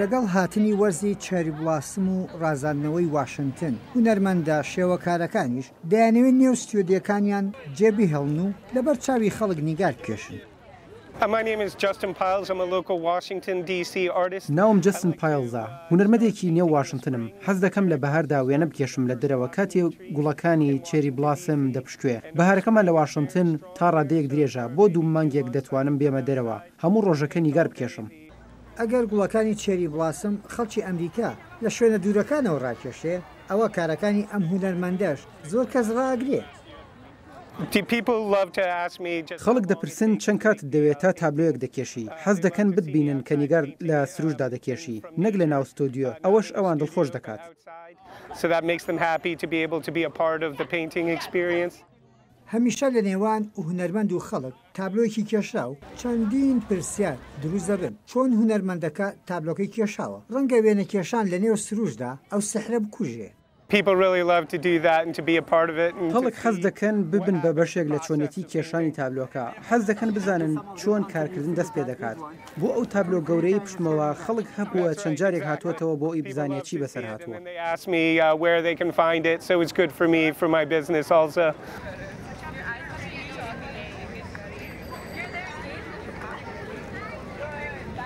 لەگەڵ هاتنی وەرزی چێری بلاسم و ڕازاندنەوەی واشنتن هونەرمەندە شێوەکارەکانیش دەیانەوێت نێو ستودیۆکانیان جێبیهێڵن و لەبەر چاوی خەڵک نیگار بکێشن. ناوم جەستن پایلزە، هونەرمەندێکی نێو واشنتنم. حەز دەکەم لە بەهاردا وێنە بکێشم لە دەرەوە کاتی گوڵەکانی چێری بلاسم دەپشکوێ. بەهارەکەمان لە واشنتن تا ڕادەیەک درێژە، بۆ 2 مانگێک دەتوانم بێمە دەرەوە هەموو ڕۆژەکە نیگار بکێشم. ئەگەر گوڵەکانی چێری بلاسم خەڵکی ئەمریکا لە شوێنە دوورەکانەوە ڕاکێشێ، ئەوە کارەکانی ئەم هونەرمەندەش زۆر کەس ڕاگرێ. خەڵک دەپرسن چەند کات دەوێت تا تابلۆیەک دەکێشی. حەز دەکەن بتبینن کە نیگار لە سروشدا دەکێشی، نەک لە ناو ستۆدیۆ. ئەوەش ئەوان دڵخۆش دەکات. هەمیشە لە نێوان هونەرمەند و خەڵک تابلۆیەکی کێشرا و چەندین پرسیار دروست دەبن چۆن هونەرمەندەکە تابلۆکەی کێشاوە. ڕەنگە وێنە کێشان لە نێو سروشدا ئەو سەحرە بکوژێ. خەڵک حەز دەکەن ببن بە بەشێک لە چۆنێتی کێشانی تابلۆکە. حەز دەکەن بزانن چۆن کارکردن دەست پێ دەکات. بۆ ئەو تابلۆ گەورەی پشتمەوە خەڵک هەبووە چەند جارێک هاتووەتەوە بۆ ئەی بزانێت چی بەسەر هاتووە.